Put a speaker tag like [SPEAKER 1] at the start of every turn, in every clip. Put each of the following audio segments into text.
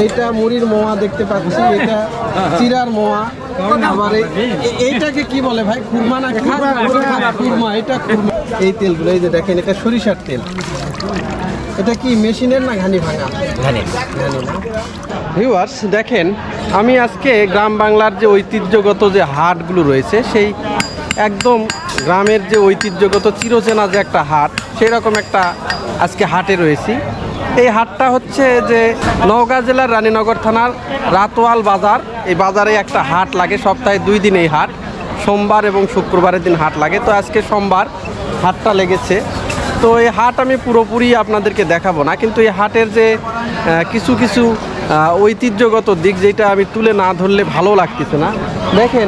[SPEAKER 1] এইটা মুড়ির মোয়া দেখতে পাচ্ছি, এটা চিরার মোয়া। আবার এইটাকে কি বলে ভাই, খুরমা না? খুরমা, এটা খুরমা। এই তেলগুলো এই যে দেখেন, এটা সরিষার তেল। এটা কি মেশিনের না ঘানি ভাঙা? ঘানি। ভিউয়ার্স দেখেন, আমি আজকে গ্রাম বাংলার যে ঐতিহ্যগত যে হাটগুলো রয়েছে, সেই একদম গ্রামের যে ঐতিহ্যগত চিরচেনা যে একটা হাট, সেই রকম একটা আজকে হাটে রয়েছি। এই হাটটা হচ্ছে যে নওগাঁ জেলার রানীনগর থানার রাতোয়াল বাজার। এই বাজারে একটা হাট লাগে, সপ্তাহে 2 দিন এই হাট, সোমবার এবং শুক্রবারের দিন হাট লাগে। তো আজকে সোমবার হাটটা লেগেছে। তো এই হাট আমি পুরোপুরি আপনাদেরকে দেখাবো না, কিন্তু এই হাটের যে কিছু কিছু ঐতিহ্যগত দিক, যেটা আমি তুলে না ধরলে ভালো লাগতেছে না। দেখেন,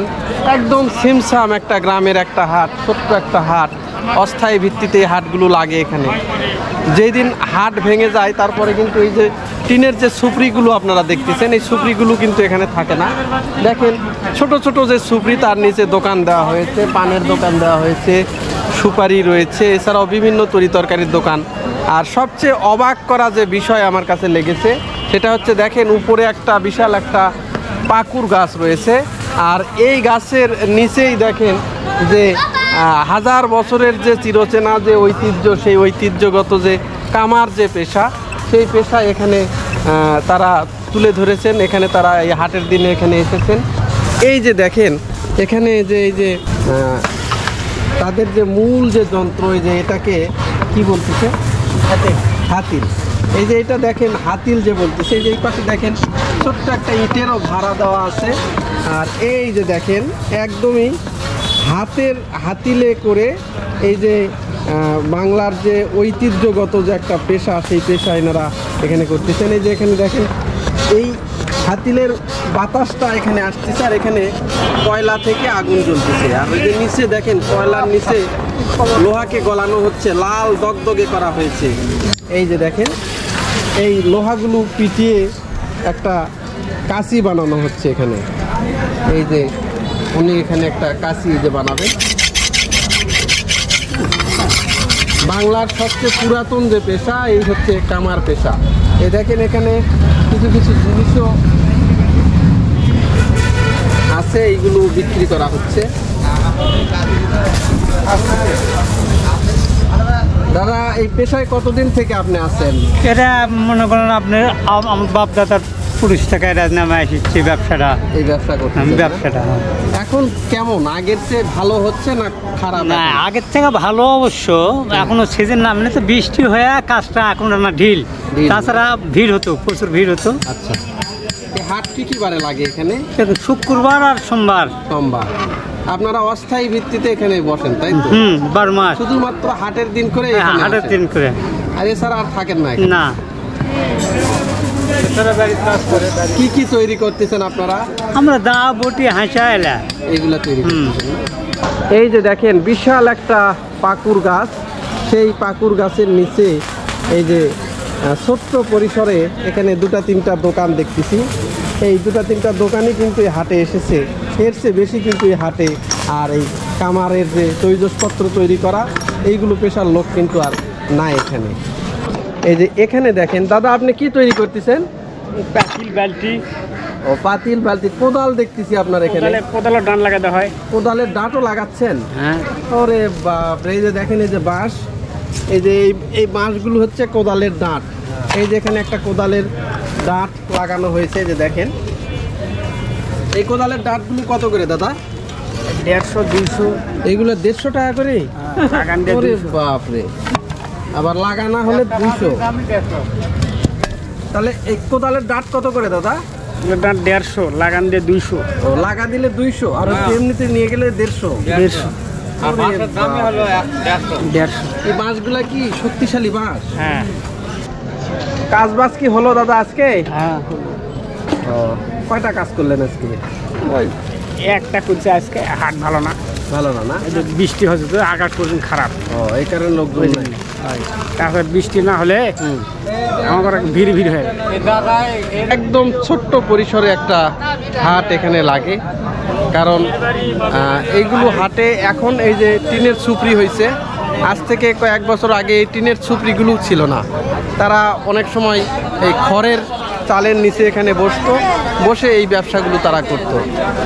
[SPEAKER 1] একদম সিমসাম একটা গ্রামের একটা হাট, ছোট্ট একটা হাট, অস্থায়ী ভিত্তিতে এই হাটগুলো লাগে এখানে। যেই দিন হাট ভেঙে যায়, তারপরে কিন্তু এই যে টিনের যে সুপড়িগুলো আপনারা দেখতেছেন, এই সুপড়িগুলো কিন্তু এখানে থাকে না। দেখেন, ছোট ছোট যে সুপড়ি, তার নিচে দোকান দেওয়া হয়েছে, পানের দোকান দেওয়া হয়েছে, সুপারি রয়েছে, এছাড়াও বিভিন্ন তরিতরকারির দোকান। আর সবচেয়ে অবাক করা যে বিষয় আমার কাছে লেগেছে, সেটা হচ্ছে দেখেন, উপরে একটা বিশাল একটা পাকুর গাছ রয়েছে। আর এই গাছের নিচেই দেখেন যে হাজার বছরের যে চিরচেনা যে ঐতিহ্য, সেই ঐতিহ্যগত যে কামার যে পেশা, সেই পেশা এখানে তারা তুলে ধরেছেন। এখানে তারা এই হাটের দিনে এখানে এসেছেন। এই যে দেখেন, এখানে যে এই যে তাদের যে মূল যে যন্ত্র, এই যে এটাকে কি বলতেছে, হাতিল। এই যে এটা দেখেন, হাতিল যে বলতেছে। এই যে এই পাশে দেখেন, ছোট্ট একটা ইটেরও ভাড়া দেওয়া আছে। আর এই যে দেখেন, একদমই হাতিলে করে এই যে বাংলার যে ঐতিহ্যগত যে একটা পেশা, সেই পেশা এনারা এখানে করতেছেন। এই যে এখানে দেখেন, এই হাতিলের বাতাসটা এখানে আসতেছে, আর এখানে কয়লা থেকে আগুন জ্বলতেছে। আর ওই যে নিচে দেখেন, কয়লার নিচে লোহাকে গলানো হচ্ছে, লাল দগদগে করা হয়েছে। এই যে দেখেন, এই লোহাগুলো পিটিয়ে একটা কাঁচি বানানো হচ্ছে এখানে। এই যে উনি এখানে একটা কাঁচি যে বানাবেন। বাংলার সবচেয়ে পুরাতন যে পেশা, এই হচ্ছে কামার পেশা। এই দেখেন, এখানে কিছু কিছু জিনিসও আছে, এইগুলো বিক্রি করা হচ্ছে। দাদা, এই পেশায় কতদিন থেকে আপনি আছেন?
[SPEAKER 2] এটা মনে করেন আপনার আমার বাপ দাদার পুরুষ থেকে এটা নামে এসেছি ব্যবসাটা।
[SPEAKER 1] এই ব্যবসা করতে
[SPEAKER 2] ব্যবসাটা
[SPEAKER 1] এখন কেমন, আগের চেয়ে ভালো হচ্ছে না খারাপ?
[SPEAKER 2] না, আগের থেকে ভালো অবশ্য। এখনো সিজন নামলে তো বৃষ্টি হয়ে কাজটা এখন না ঢিল, তাছাড়া ভিড় হতো, প্রচুর ভিড় হতো।
[SPEAKER 1] আচ্ছা, হাট কি বারে লাগে এখানে?
[SPEAKER 2] শুক্রবার আর সোমবার।
[SPEAKER 1] আপনারা অস্থায়ী ভিত্তিতে এখানে বসেন, তাই তো?
[SPEAKER 2] 12 মাস
[SPEAKER 1] শুধুমাত্র হাটের দিন করে?
[SPEAKER 2] হাটের দিন করে,
[SPEAKER 1] আর এছাড়া আর থাকেন না?
[SPEAKER 2] না।
[SPEAKER 1] কি কি তৈরি করতেছেন আপনারা?
[SPEAKER 2] আমরা দা বটি হাঁসা এলা
[SPEAKER 1] এইগুলা তৈরি করতেছেন। এই যে দেখেন, বিশাল একটা পাকুর গাছ, সেই পাকুর গাছের নিচে এই যে ছোট্ট পরিসরে এখানে 2-3টা দোকান দেখতেছি। এই 2-3টা দোকানই কিন্তু এই হাটে এসেছে। এর চেয়ে বেশি কিন্তু এই হাটে আর এই কামারের যে তৈজসপত্র তৈরি করা, এইগুলো পেশার লোক কিন্তু আর নাই এখানে। এই যে এখানে দেখেন, দাদা আপনি কি তৈরি করতেছেন?
[SPEAKER 2] পাতিল বালতি।
[SPEAKER 1] ও, পাতিল বালতি। কোদাল দেখতেছি আপনার এখানে।
[SPEAKER 2] কোদালের ডান লাগাতে হয়।
[SPEAKER 1] কোদালের ডাঁটও লাগাচ্ছেন?
[SPEAKER 2] হ্যাঁ।
[SPEAKER 1] ওরে বাপ, এই যে দেখেন, এই যে বাঁশ, এই যে এই বাঁশগুলো হচ্ছে কোদালের ডাঁট। এই যে এখানে একটা কোদালের ডাঁট লাগানো হয়েছে, যে দেখেন। এই কোদালের ডাঁটগুলো কত করে দাদা?
[SPEAKER 2] 150-200।
[SPEAKER 1] এইগুলো 150 টাকা করে? ওরে বাপ রে, আবার লাগানো হলে 200। তাহলে এই কোদালের ডাঁট কত করে দাদা?
[SPEAKER 2] ডাঁট 150, লাগান দিয়ে 200।
[SPEAKER 1] ও, লাগা দিলে 200, আর এমনিতে নিয়ে গেলে 150। এই বাঁশগুলা কি শক্তিশালী বাঁশ?
[SPEAKER 2] হ্যাঁ।
[SPEAKER 1] কাজ বাজ কি হলো দাদা আজকে?
[SPEAKER 2] হ্যাঁ।
[SPEAKER 1] কয়টা কাজ করলেন আজকে?
[SPEAKER 2] ওই একটা করছে আজকে। হাট ভালো না।
[SPEAKER 1] না?
[SPEAKER 2] বৃষ্টি হচ্ছে তো, আকাশ পর্যন্ত খারাপ।
[SPEAKER 1] এই কারণে লোকজন নাই।
[SPEAKER 2] তারপরে বৃষ্টি না হলে আমার ভিড় হয়।
[SPEAKER 1] একদম ছোট্ট পরিসরে একটা হাট এখানে লাগে, কারণ এইগুলো হাটে এখন এই যে টিনের সুপড়ি হয়েছে, আজ থেকে কয়েক বছর আগে এই টিনের ছুপড়িগুলো ছিল না। তারা অনেক সময় এই খড়ের চালের নিচে এখানে বসতো, বসে এই ব্যবসাগুলো তারা করতো।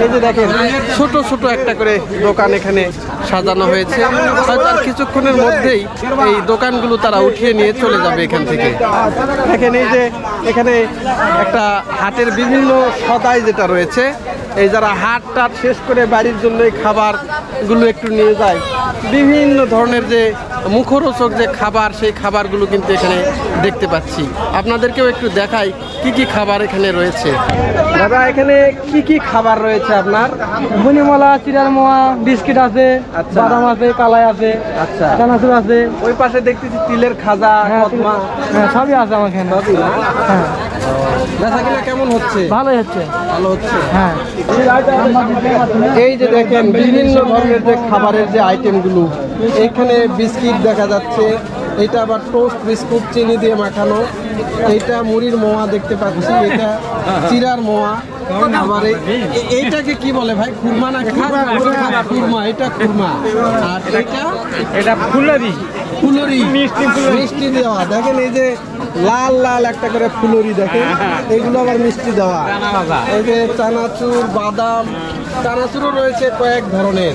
[SPEAKER 1] এই যে দেখেন ছোট ছোট একটা করে দোকান এখানে সাজানো হয়েছে। হয়তো আর কিছুক্ষণের মধ্যেই এই দোকানগুলো তারা উঠিয়ে নিয়ে চলে যাবে এখান থেকে। দেখেন এই যে এখানে একটা হাটের বিভিন্ন সদাই যেটা রয়েছে, এই যারা হাট টাট শেষ করে বাড়ির জন্য এই খাবারগুলো একটু নিয়ে যায়, বিভিন্ন ধরনের যে মুখরোচক যে খাবার, সেই খাবারগুলো কিন্তু এখানে দেখতে পাচ্ছি। আপনাদেরকেও একটু দেখাই কি কি খাবার এখানে রয়েছে। দাদা এখানে কি কি খাবার রয়েছে আপনার?
[SPEAKER 2] বুনিমলা, চিরার মোয়া, বিস্কিট আছে,
[SPEAKER 1] আচ্ছা।
[SPEAKER 2] বাদাম আছে, কালাই আছে,
[SPEAKER 1] আচ্ছা,
[SPEAKER 2] চানাচুর আছে।
[SPEAKER 1] ওই পাশে দেখতেছি তিলের খাজা, কদমা,
[SPEAKER 2] হ্যাঁ, সবই আছে আমার এখানে।
[SPEAKER 1] সবই না?
[SPEAKER 2] হ্যাঁ,
[SPEAKER 1] বেচাকেনা কেমন হচ্ছে?
[SPEAKER 2] ভালোই হচ্ছে।
[SPEAKER 1] ভালো হচ্ছে।
[SPEAKER 2] হ্যাঁ,
[SPEAKER 1] এই যে দেখেন বিভিন্ন ধরনের যে খাবারের যে আইটেমগুলো, এখানে বিস্কিট দেখা যাচ্ছে, এটা আবার টোস্ট বিস্কুট চিনি দিয়ে মাখানো, এইটা মুড়ির মোয়া দেখতে পাচ্ছি, এটা চিরার মোয়া, আবার এইটাকে কি বলে ভাই, খুরমা না? খুরমা, এটা খুরমা। আর এটা
[SPEAKER 2] ফুলারি
[SPEAKER 1] ফুলরি, মিষ্টি দেওয়া। দেখেন এই যে লাল লাল একটা করে ফুলরি, দেখেন এগুলো আবার মিষ্টি দেওয়া। এই যে চানাচুর, বাদাম, চানাচুরও রয়েছে কয়েক ধরনের।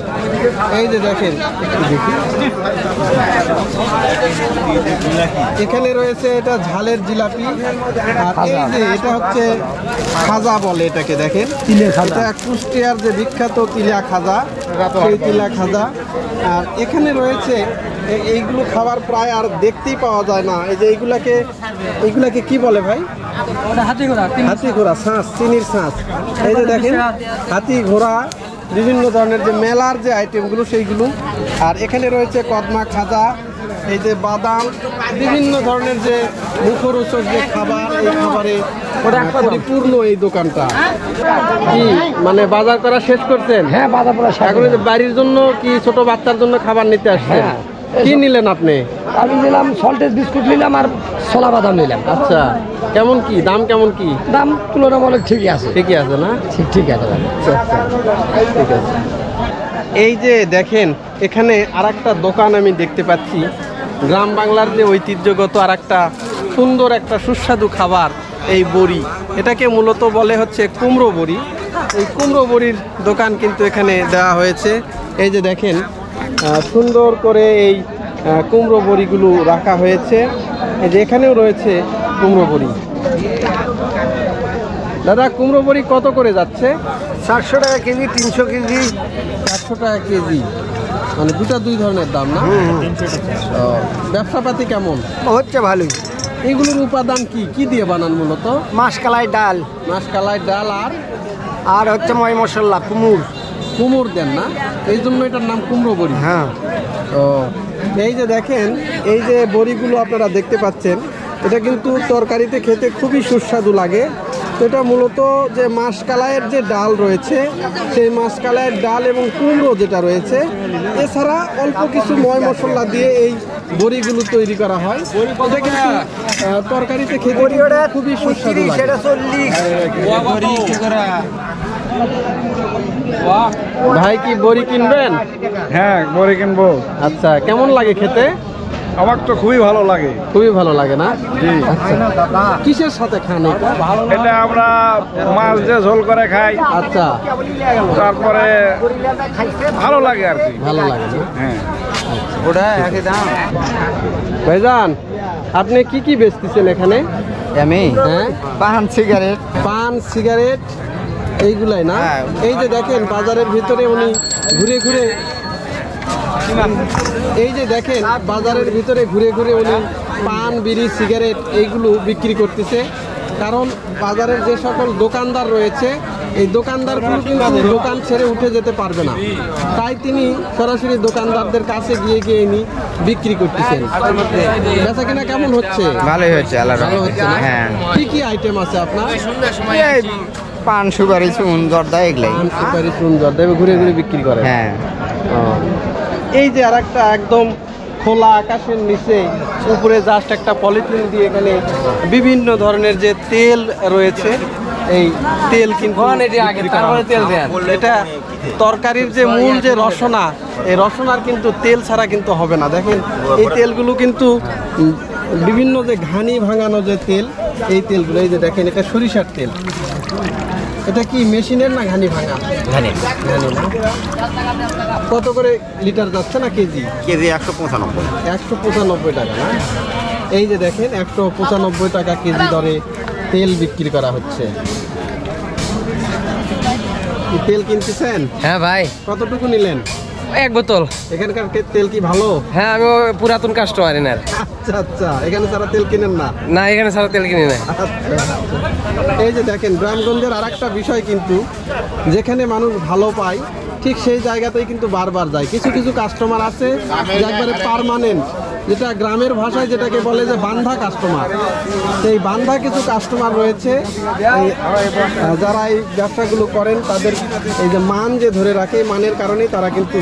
[SPEAKER 1] এই যে দেখেন একটু দেখি, এখানে রয়েছে এটা ঝালের জিলাপি। আর এই যে এটা হচ্ছে খাজা বলে এটাকে, দেখেন এটা কুষ্টিয়ার যে বিখ্যাত তিলা খাজা, সেই তিলা খাজা। আর এখানে রয়েছে এইগুলো খাবার প্রায় আর দেখতেই পাওয়া যায় না। এই যে এইগুলাকে কি বলে ভাই?
[SPEAKER 2] হাতি ঘোড়া,
[SPEAKER 1] হাতি ঘোড়া, ছাঁচ, চিনির ছাঁচ। এই যে দেখেন হাতি ঘোড়া, বিভিন্ন ধরনের যে মেলার যে আইটেমগুলো সেইগুলো। আর এখানে রয়েছে কদমা, খাজা, এই যে বাদাম, বিভিন্ন ধরনের যে মুখরোচক যে খাবার, এই খাবারে পরিপূর্ণ এই দোকানটা। কি মানে বাজার করা শেষ করছেন?
[SPEAKER 2] হ্যাঁ, বাদাম করা
[SPEAKER 1] এখন এই যে বাড়ির জন্য কি ছোট বাচ্চার জন্য খাবার নিতে আসছেন? কি নিলেন আপনি?
[SPEAKER 2] আমি নিলাম সল্টেজ বিস্কুট নিলাম আর ছোলা বাদাম নিলাম।
[SPEAKER 1] আচ্ছা, কেমন কি দাম? কেমন কি
[SPEAKER 2] দাম তুলনামূলক ঠিকই আছে।
[SPEAKER 1] ঠিকই আছে না?
[SPEAKER 2] ঠিক আছে।
[SPEAKER 1] আচ্ছা, ঠিক আছে। এই যে দেখেন এখানে আরেকটা দোকান আমি দেখতে পাচ্ছি, গ্রাম বাংলার যে ঐতিহ্যগত আরেকটা সুন্দর একটা সুস্বাদু খাবার, এই বড়ি। এটাকে মূলত বলে হচ্ছে কুমড়ো বড়ি। এই কুমড়ো বড়ির দোকান কিন্তু এখানে দেওয়া হয়েছে। এই যে দেখেন সুন্দর করে এই কুমড়ো বড়িগুলো রাখা হয়েছে। এই যে এখানেও রয়েছে কুমড়ো বড়ি। দাদা কুমড়ো বড়ি কত করে যাচ্ছে?
[SPEAKER 2] 400 টাকা কেজি, 300 কেজি,
[SPEAKER 1] 400 টাকা কেজি। মানে দুই ধরনের দাম না? ও, ব্যবসাপাতি কেমন
[SPEAKER 2] হচ্ছে? ভালোই।
[SPEAKER 1] এইগুলোর উপাদান কি কি দিয়ে বানান মূলত?
[SPEAKER 2] মাসকালাই ডাল,
[SPEAKER 1] মাসকালাই ডাল
[SPEAKER 2] আর হচ্ছে ময় মশলা,
[SPEAKER 1] কুমড় দেন না, এই জন্য এটার নাম কুমড়ো বড়ি।
[SPEAKER 2] হ্যাঁ।
[SPEAKER 1] ও, এই যে দেখেন এই যে বড়িগুলো আপনারা দেখতে পাচ্ছেন, এটা কিন্তু তরকারিতে খেতে খুবই সুস্বাদু লাগে। তো এটা মূলত যে মাসকালাইয়ের যে ডাল রয়েছে, সেই মাসকালাইয়ের ডাল এবং কুমড়ো যেটা রয়েছে, এছাড়া অল্প কিছু ময় মশলা দিয়ে এই বড়িগুলো তৈরি করা হয়। এটা কিন্তু তরকারিতে খেতে খুবই সুস্বাদু লাগে। ভাই কি বড়ি কিনবেন?
[SPEAKER 3] হ্যাঁ, বড়ি কিনবো।
[SPEAKER 1] আচ্ছা, কেমন লাগে খেতে?
[SPEAKER 3] আমার তো খুবই ভালো লাগে।
[SPEAKER 1] খুবই ভালো লাগে না?
[SPEAKER 3] জি।
[SPEAKER 1] আচ্ছা, কিসের সাথে খান এটা?
[SPEAKER 3] এটা আমরা মাছ দিয়ে ঝোল করে খাই,
[SPEAKER 1] আচ্ছা,
[SPEAKER 3] তারপরে ভালো লাগে আর কি।
[SPEAKER 1] ভালো লাগে না?
[SPEAKER 3] হ্যাঁ,
[SPEAKER 2] ওটা একই দাম।
[SPEAKER 1] ভাইজান আপনি কি কি বেচতেছেন এখানে?
[SPEAKER 2] আমি
[SPEAKER 1] হ্যাঁ,
[SPEAKER 2] পান, সিগারেট,
[SPEAKER 1] পান, সিগারেট, এইগুলাই না?
[SPEAKER 2] হ্যাঁ।
[SPEAKER 1] এই যে দেখেন বাজারের ভিতরে উনি ঘুরে ঘুরে, এই যে দেখেন বাজারের ভিতরে ঘুরে ঘুরে উনি পান, বিড়ি, সিগারেট এইগুলো বিক্রি করতেছে। কারণ বাজারের যে সকল দোকানদার রয়েছে, এই দোকানদারগুলো কিন্তু দোকান ছেড়ে উঠে যেতে পারবে না, তাই তিনি সরাসরি দোকানদারদের কাছে গিয়ে ইনি বিক্রি করতেছেন। বেচা কিনা কেমন হচ্ছে?
[SPEAKER 2] ভালোই হচ্ছে।
[SPEAKER 1] ভালো হচ্ছে না?
[SPEAKER 2] হ্যাঁ।
[SPEAKER 1] কি কি আইটেম আছে আপনার?
[SPEAKER 2] পান, সুপারি, চুন, জর্দা এগুলাই।
[SPEAKER 1] পান, সুপারি, চুন, জর্দা ঘুরে ঘুরে বিক্রি করে।
[SPEAKER 2] হ্যাঁ।
[SPEAKER 1] এই যে আরেকটা একদম খোলা আকাশের নিচে উপরে জাস্ট একটা পলিথিন দিয়ে এখানে বিভিন্ন ধরনের যে তেল রয়েছে, এই তেল কিন্তু বিক্রি করা হচ্ছে। এটা তরকারির যে মূল যে রসনা, এই রসনার কিন্তু তেল ছাড়া কিন্তু হবে না। দেখেন এই তেলগুলো কিন্তু বিভিন্ন যে ঘানি ভাঙানো যে তেল, এই তেলগুলো, এই যে দেখেন এটা সরিষার তেল। এটা কি মেশিনের না ঘানি ভাঙা? ঘানি না। কত করে লিটার যাচ্ছে না কেজি?
[SPEAKER 4] কেজি 195।
[SPEAKER 1] 195 টাকা না? এই যে দেখেন 195 টাকা কেজি দরে তেল বিক্রি করা হচ্ছে। তেল কিনতেছেন?
[SPEAKER 5] হ্যাঁ ভাই,
[SPEAKER 1] কতটুকু নিলেন?
[SPEAKER 5] 1 বোতল।
[SPEAKER 1] এখানকার তেল কি ভালো?
[SPEAKER 5] হ্যাঁ, আমি পুরাতন কাস্টমার এনার।
[SPEAKER 1] আচ্ছা আচ্ছা, এখানে সারা তেল কিনেন না?
[SPEAKER 5] না, এখানে সারা তেল কিনে নেয়।
[SPEAKER 1] আচ্ছা, এই যে দেখেন গ্রামগঞ্জের আর একটা বিষয় কিন্তু, যেখানে মানুষ ভালো পায় ঠিক সেই জায়গাতেই কিন্তু বারবার যায়। কিছু কিছু কাস্টমার আছে যে একবারে পার্মানেন্ট, যেটা গ্রামের ভাষায় যেটাকে বলে যে বান্ধা কাস্টমার। সেই বান্ধা কিছু কাস্টমার রয়েছে, যারা এই ব্যবসাগুলো করেন তাদের এই যে মান যে ধরে রাখে, মানের কারণেই তারা কিন্তু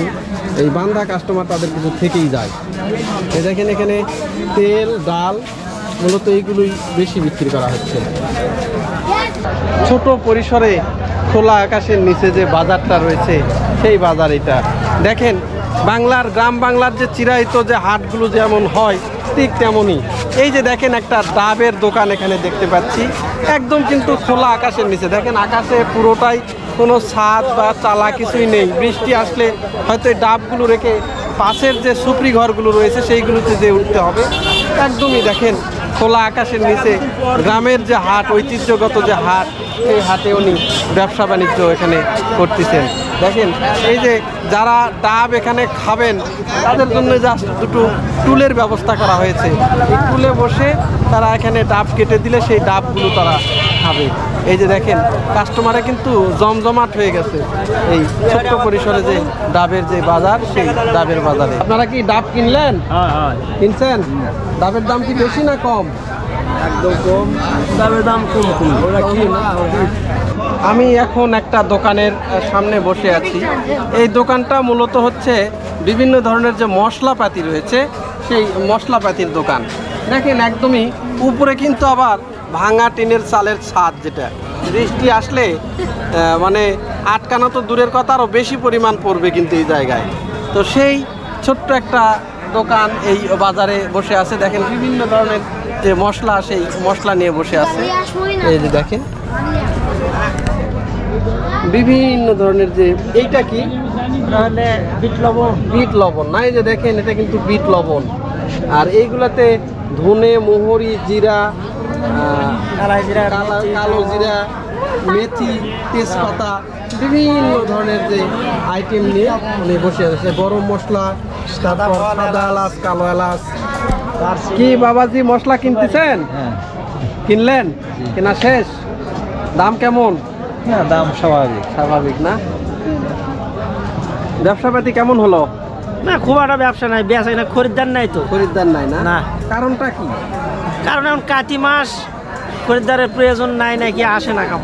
[SPEAKER 1] এই বান্ধা কাস্টমার তাদের কিছু থেকেই যায়। এই দেখেন এখানে তেল, ডাল, মূলত এইগুলোই বেশি বিক্রি করা হচ্ছে। ছোট পরিসরে খোলা আকাশের নিচে যে বাজারটা রয়েছে, সেই বাজার এটা। দেখেন বাংলার, গ্রাম বাংলার যে চিরায়িত যে হাটগুলো যেমন হয় ঠিক তেমনই। এই যে দেখেন একটা ডাবের দোকান এখানে দেখতে পাচ্ছি, একদম কিন্তু খোলা আকাশের নিচে। দেখেন আকাশে পুরোটাই কোনো ছাদ বা চালা কিছুই নেই। বৃষ্টি আসলে হয়তো এই ডাবগুলো রেখে পাশের যে সুপ্রি ঘরগুলো রয়েছে সেইগুলোতে যে উঠতে হবে। একদমই দেখেন খোলা আকাশের নিচে গ্রামের যে হাট, ঐতিহ্যগত যে হাট, সেই হাটে উনি ব্যবসা বাণিজ্য এখানে করতেছেন। দেখেন এই যে যারা ডাব এখানে খাবেন তাদের জন্য জাস্ট দুটো টুলের ব্যবস্থা করা হয়েছে। এই টুলে বসে তারা এখানে ডাব কেটে দিলে সেই ডাবগুলো তারা খাবে। এই যে দেখেন কাস্টমারে কিন্তু জমজমাট হয়ে গেছে এই ছোট্ট পরিসরে যে ডাবের যে বাজার, সেই ডাবের বাজারে। আপনারা কি ডাব কিনলেন? কিনছেন? ডাবের দাম কি বেশি না কম?
[SPEAKER 5] একদম কম, ডাবের দাম কম।
[SPEAKER 1] আমি এখন একটা দোকানের সামনে বসে আছি। এই দোকানটা মূলত হচ্ছে বিভিন্ন ধরনের যে মশলাপাতি রয়েছে, সেই মশলাপাতির দোকান। দেখেন একদমই উপরে কিন্তু আবার ভাঙা টিনের চালের ছাদ, যেটা বৃষ্টি আসলে মানে আটকানো তো দূরের কথা, আরও বেশি পরিমাণ পড়বে কিন্তু এই জায়গায়। তো সেই ছোট্ট একটা দোকান এই বাজারে বসে আছে। দেখেন বিভিন্ন ধরনের যে মশলা, সেই মশলা নিয়ে বসে আছে। এই যে দেখেন বিভিন্ন ধরনের যে, এইটা কি বিট লবণ? বিট লবণ না, এই যে দেখেন এটা কিন্তু বিট লবণ। আর এইগুলাতে ধনে, মোহরি, জিরা, কালো জিরা, মেথি, তেজপাতা, বিভিন্ন ধরনের যে আইটেম নিয়ে উনি বসে আছে। গরম মশলা, তারপর সাদা এলাচ, কালো এলাচ। কি বাবাজি মশলা কিনতেছেন? কিনলেন? কেনা শেষ? দাম কেমন?
[SPEAKER 5] দাম স্বাভাবিক।
[SPEAKER 1] স্বাভাবিক না? ব্যবসাপাতি কেমন হলো?
[SPEAKER 6] না, খুব একটা ব্যবসা নাই, বেচা কিনা খরিদ্দার নাই তো।
[SPEAKER 1] খরিদ্দার নাই না?
[SPEAKER 6] না।
[SPEAKER 1] কারণটা কি?
[SPEAKER 6] কারণ এখন কাতি মাস, খরিদ্দারের প্রয়োজন নাই, নাকি আসে না কাম।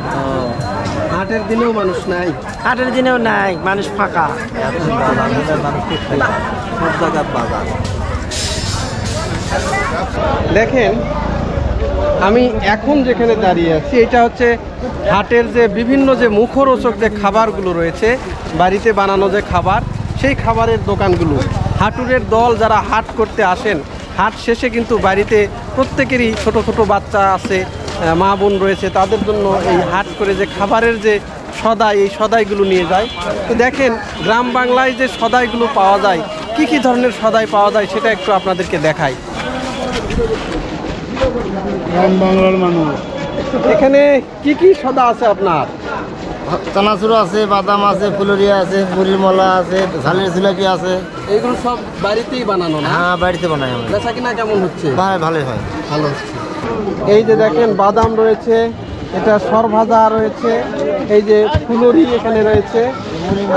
[SPEAKER 1] হাটের দিনেও মানুষ নাই?
[SPEAKER 6] হাটের দিনেও নাই, মানুষ ফাঁকা।
[SPEAKER 1] দেখেন আমি এখন যেখানে দাঁড়িয়ে আছি, এটা হচ্ছে হাটের যে বিভিন্ন যে মুখরোচক যে খাবারগুলো রয়েছে, বাড়িতে বানানো যে খাবার, সেই খাবারের দোকানগুলো। হাটুরের দল যারা হাট করতে আসেন, হাট শেষে কিন্তু বাড়িতে প্রত্যেকেরই ছোট ছোট বাচ্চা আছে, মা বোন রয়েছে, তাদের জন্য এই হাট করে যে খাবারের যে সদাই, এই সদাইগুলো নিয়ে যায়। তো দেখেন গ্রাম বাংলায় যে সদাইগুলো পাওয়া যায়, কি কি ধরনের সদাই পাওয়া যায় সেটা একটু আপনাদেরকে দেখাই।
[SPEAKER 3] গ্রাম বাংলার মানুষ।
[SPEAKER 1] এখানে কি কি সদা আছে আপনার?
[SPEAKER 4] চানাচুর আছে, বাদাম আছে, ফুলরিয়া আছে, মুড়ির মলা আছে, ঝালের জিলাপি আছে।
[SPEAKER 1] এইগুলো সব বাড়িতেই বানানো না?
[SPEAKER 4] হ্যাঁ, বাড়িতে বানাই আমরা।
[SPEAKER 1] বেচা কিনা কেমন হচ্ছে?
[SPEAKER 4] ভালোই হয়।
[SPEAKER 1] ভালো হচ্ছে। এই যে দেখেন বাদাম রয়েছে, এটা সরভাজা রয়েছে, এই যে ফুলরি এখানে রয়েছে,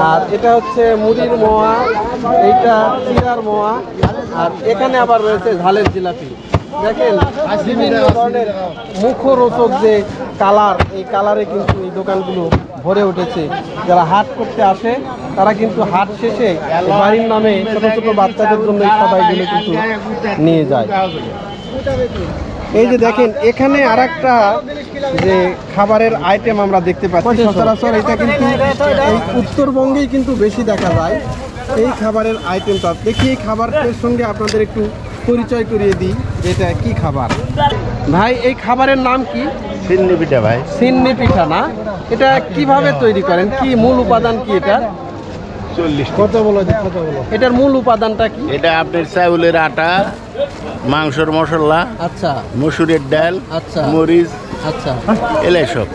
[SPEAKER 1] আর এটা হচ্ছে মুড়ির মোয়া, এইটা চিরার মোয়া, আর এখানে আবার রয়েছে ঝালের জিলাপি। দেখেন বিভিন্ন ধরনের মুখরোচক যে কালার, এই কালারে কিন্তু এই দোকানগুলো ভরে উঠেছে। যারা হাট করতে আসে তারা কিন্তু হাট শেষে বাড়ির নামে ছোট ছোট বাচ্চাদের জন্য এই সবাইগুলো কিন্তু নিয়ে যায়। এই যে দেখেন এখানে আরেকটা যে খাবারের আইটেম আমরা দেখতে পাচ্ছি, সচরাচর এটা কিন্তু এই উত্তরবঙ্গেই কিন্তু বেশি দেখা যায় এই খাবারের আইটেমটা। দেখি এই খাবারের সঙ্গে আপনাদের একটু পরিচয় করিয়ে দিই যে এটা কি খাবার। ভাই এই খাবারের নাম কি?
[SPEAKER 4] সিন্নি পিঠা ভাই।
[SPEAKER 1] সিন্নি পিঠা না? এটা কিভাবে তৈরি করেন, কি মূল উপাদান কি এটা?
[SPEAKER 4] 40
[SPEAKER 1] কত বলো, এটার মূল উপাদানটা কি?
[SPEAKER 4] এটা আপনার চাউলের আটা, মাংসের মশলা,
[SPEAKER 1] আচ্ছা
[SPEAKER 4] মসুরের ডাল,
[SPEAKER 1] আচ্ছা
[SPEAKER 4] মরিচ,
[SPEAKER 1] আচ্ছা
[SPEAKER 4] এলাই সব,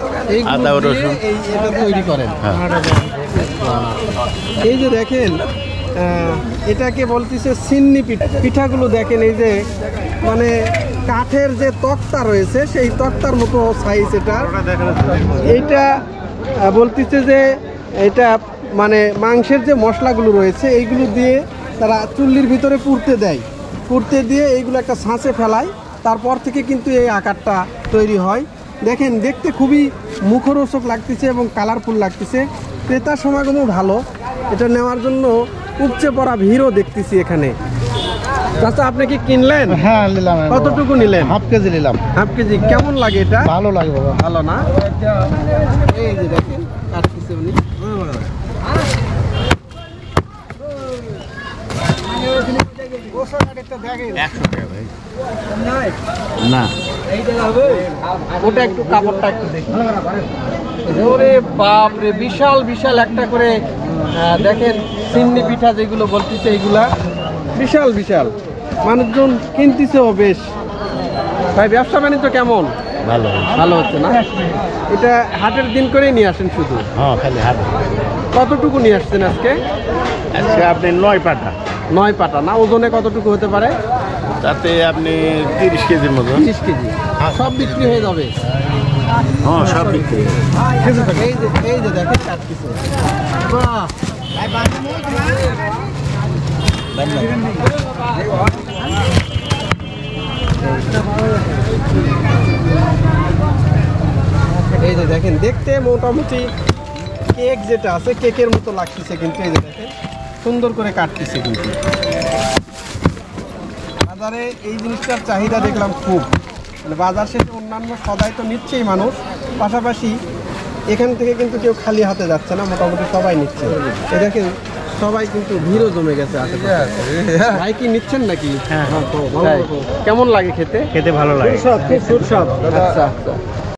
[SPEAKER 4] আদা ও রসুন।
[SPEAKER 1] এটা তৈরি করেন। এই যে দেখেন এটাকে বলতেছে সিন্নি পিঠা। পিঠাগুলো দেখেন এই যে মানে কাঠের যে তক্তা রয়েছে সেই তক্তার মতো সাইজ এটা। এইটা বলতেছে যে এটা মানে মাংসের যে মশলাগুলো রয়েছে এইগুলো দিয়ে তারা চুল্লির ভিতরে পুড়তে দেয়, পুড়তে দিয়ে এইগুলো একটা ছাঁচে ফেলায়, তারপর থেকে কিন্তু এই আকারটা তৈরি হয়। দেখেন দেখতে খুবই মুখরোচক লাগতেছে এবং কালারফুল লাগতেছে। ক্রেতার সমাগমও ভালো, এটা নেওয়ার জন্য উপচে পড়া ভিড়ও দেখতেছি এখানে। চাচা আপনি কি কিনলেন?
[SPEAKER 3] হ্যাঁ নিলাম।
[SPEAKER 1] কতটুকু নিলেন?
[SPEAKER 3] হাফ কেজি নিলাম।
[SPEAKER 1] Half KG. কেমন লাগে এটা?
[SPEAKER 3] ভালো লাগে বাবা।
[SPEAKER 1] ভালো না? এই যে দেখেন কাটতেছে উনি।
[SPEAKER 4] না
[SPEAKER 1] ওটা একটু কাপড়টা একটু দেখি। ওরে বাপ রে, বিশাল বিশাল একটা করে দেখেন সিন্নি পিঠা যেগুলো বলতেছে এইগুলা বিশাল বিশাল, মানুষজন কিনতেছেও বেশ। ভাই ব্যবসা বাণিজ্য কেমন?
[SPEAKER 4] ভালো।
[SPEAKER 1] ভালো হচ্ছে না? এটা হাটের দিন করেই নিয়ে আসেন শুধু?
[SPEAKER 4] হ্যাঁ খালি হাত।
[SPEAKER 1] কতটুকু নিয়ে আসছেন আজকে?
[SPEAKER 4] আজকে আপনি 9 পাটা।
[SPEAKER 1] 9 পাটা না? ওজনে কতটুকু হতে পারে?
[SPEAKER 4] তাতে আপনি 30 কেজির মতো।
[SPEAKER 1] 30 কেজি। সব বিক্রি হয়ে যাবে?
[SPEAKER 4] হ্যাঁ সব বিক্রি।
[SPEAKER 1] এই যে দেখেন কাটতেছে। বাহ, এই যে দেখেন দেখতে মোটামুটি কেক যেটা আছে কেকের মতো লাগতেছে, কিন্তু এই যে দেখেন সুন্দর করে কাটতেছে। কিন্তু বাজারে এই জিনিসটার চাহিদা দেখলাম খুব, মানে বাজার শেষে অন্যান্য সদাই তো নিচ্ছেই মানুষ, পাশাপাশি এখান থেকে কিন্তু কেউ খালি হাতে যাচ্ছে না, মোটামুটি সবাই নিচ্ছে। এই দেখেন সবাই কিন্তু ভিড়ও জমে গেছে আশেপাশে। ভাই কি নিচ্ছেন নাকি?
[SPEAKER 2] হ্যাঁ
[SPEAKER 1] তাই? কেমন লাগে খেতে?
[SPEAKER 2] খেতে ভালো লাগে।
[SPEAKER 1] আচ্ছা আচ্ছা।